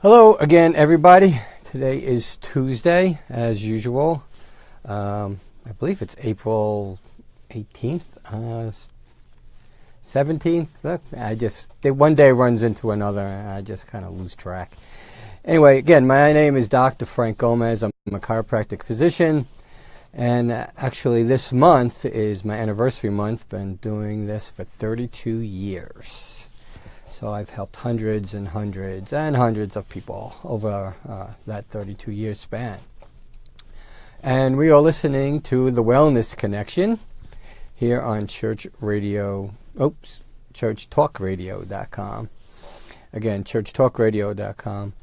Hello again, everybody. Today is Tuesday, as usual. I believe it's April 18th, 17th. Look, one day runs into another, and I just kind of lose track. Anyway, again, my name is Dr. Frank Gomez. I'm a chiropractic physician, and actually this month is my anniversary month. Been doing this for 32 years. So I've helped hundreds and hundreds and hundreds of people over that 32-year span. And we are listening to The Wellness Connection here on churchtalkradio.com. Again, churchtalkradio.com.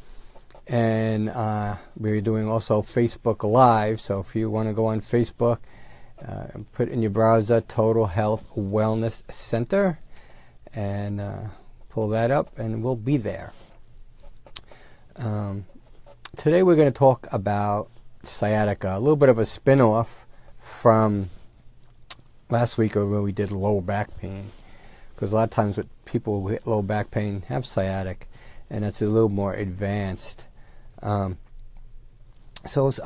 And we're doing also Facebook Live. So if you want to go on Facebook, put in your browser Total Health Wellness Center and pull that up, and we'll be there. Today we're going to talk about sciatica, a little bit of a spin-off from last week where we did lower back pain, because a lot of times with people who get low back pain have sciatic, and it's a little more advanced. So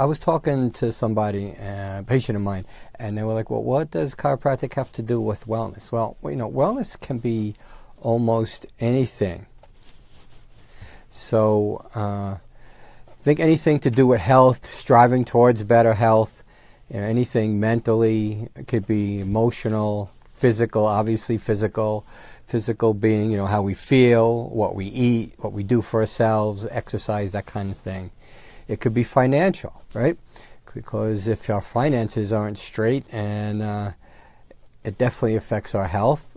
I was talking to somebody, a patient of mine, and they were like, well, what does chiropractic have to do with wellness? Well, wellness can be almost anything. So think anything to do with health, striving towards better health, anything mentally. It could be emotional, physical, obviously physical being, how we feel, what we eat, what we do for ourselves, exercise, that kind of thing. It could be financial, right? Because if our finances aren't straight, and it definitely affects our health,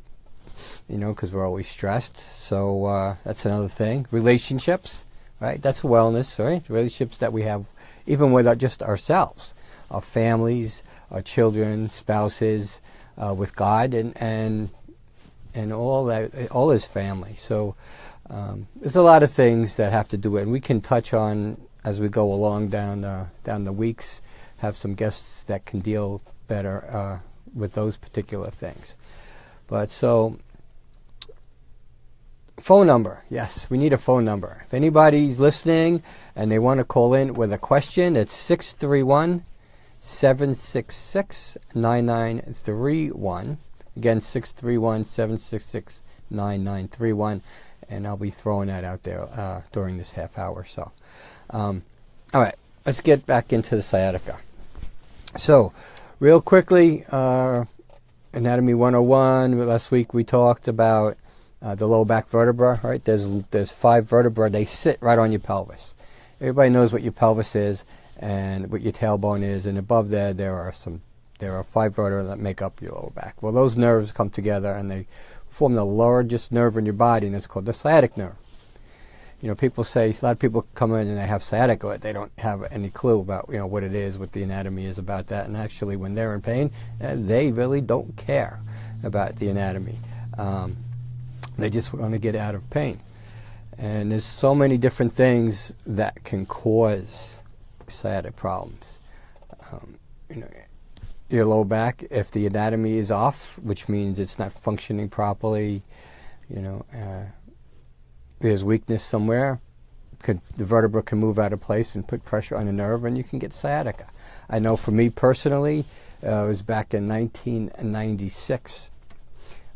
because we're always stressed. So that's another thing. Relationships, right? That's wellness, right? Relationships that we have even with just ourselves, our families, our children, spouses, with God, and all that, all His family. So there's a lot of things that have to do it, and we can touch on as we go along down the weeks. Have some guests that can deal better with those particular things. But so, phone number. Yes, we need a phone number. If anybody's listening and they want to call in with a question, it's 631-766-9931. Again, 631-766-9931. And I'll be throwing that out there during this half hour or so. All right, let's get back into the sciatica. So, real quickly, Anatomy 101. Last week we talked about the lower back vertebra, right? There's 5 vertebrae. They sit right on your pelvis. Everybody knows what your pelvis is and what your tailbone is, and above there are 5 vertebrae that make up your lower back. Well, those nerves come together and they form the largest nerve in your body, and it's called the sciatic nerve. People say, a lot of people come in and they have sciatica, they don't have any clue about what it is, what the anatomy is about that, and actually when they're in pain, they really don't care about the anatomy. They just want to get out of pain. And there's so many different things that can cause sciatic problems. Your low back, if the anatomy is off, which means it's not functioning properly, there's weakness somewhere, the vertebra can move out of place and put pressure on the nerve, and you can get sciatica. I know for me personally, it was back in 1996.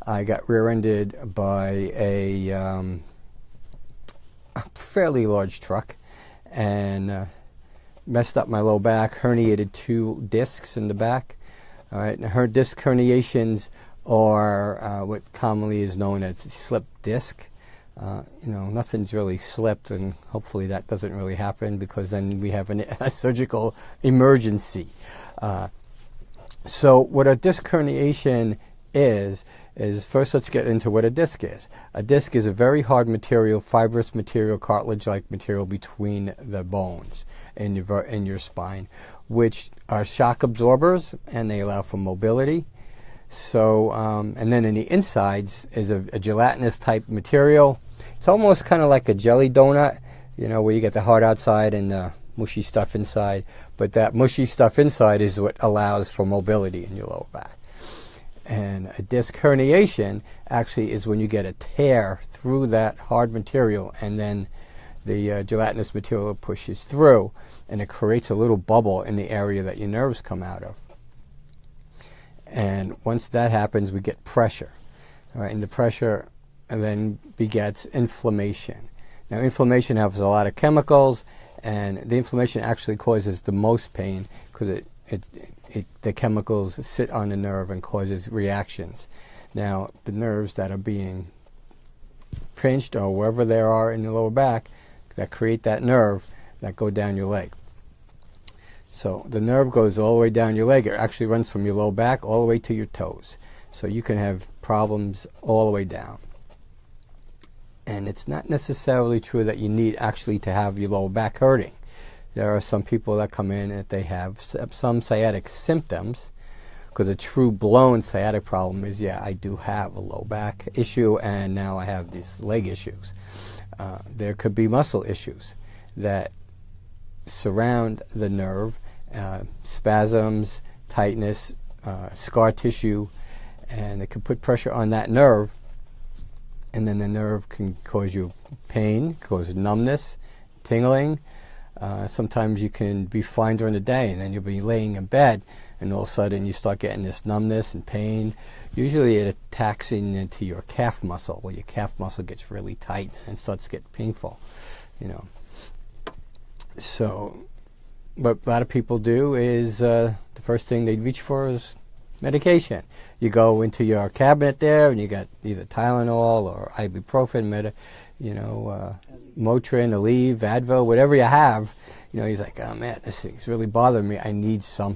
I got rear-ended by a fairly large truck and messed up my low back, herniated 2 discs in the back. All right, and disc herniations are what commonly is known as slip disc. Nothing's really slipped, and hopefully that doesn't really happen, because then we have a surgical emergency. So what a disc herniation is first let's get into what a disc is. A disc is a very hard material, fibrous material, cartilage-like material between the bones in your spine, which are shock absorbers, and they allow for mobility. So, and then in the insides is a gelatinous type material. It's almost kind of like a jelly donut, where you get the hard outside and the mushy stuff inside. But that mushy stuff inside is what allows for mobility in your lower back. And a disc herniation actually is when you get a tear through that hard material, and then the gelatinous material pushes through, and it creates a little bubble in the area that your nerves come out of. And once that happens, we get pressure. All right, and the pressure then begets inflammation. Now, inflammation has a lot of chemicals, and the inflammation actually causes the most pain because the chemicals sit on the nerve and causes reactions. Now, the nerves that are being pinched or wherever they are in the lower back that create that nerve that go down your leg. So the nerve goes all the way down your leg. It actually runs from your lower back all the way to your toes. So you can have problems all the way down. And it's not necessarily true that you need actually to have your lower back hurting. There are some people that come in and they have some sciatic symptoms, because a true blown sciatic problem is, yeah, I do have a low back issue and now I have these leg issues. There could be muscle issues that surround the nerve, spasms, tightness, scar tissue, and it can put pressure on that nerve, and then the nerve can cause you pain, cause numbness, tingling. Sometimes you can be fine during the day, and then you'll be laying in bed, and all of a sudden you start getting this numbness and pain. Usually it attacks into your calf muscle, where your calf muscle gets really tight and starts to get painful, you know. So what a lot of people do is the first thing they reach for is medication. You go into your cabinet there, and you got either Tylenol or ibuprofen, Motrin, Aleve, Advil, whatever you have. You know, he's like, oh man, this thing's really bothering me. I need something.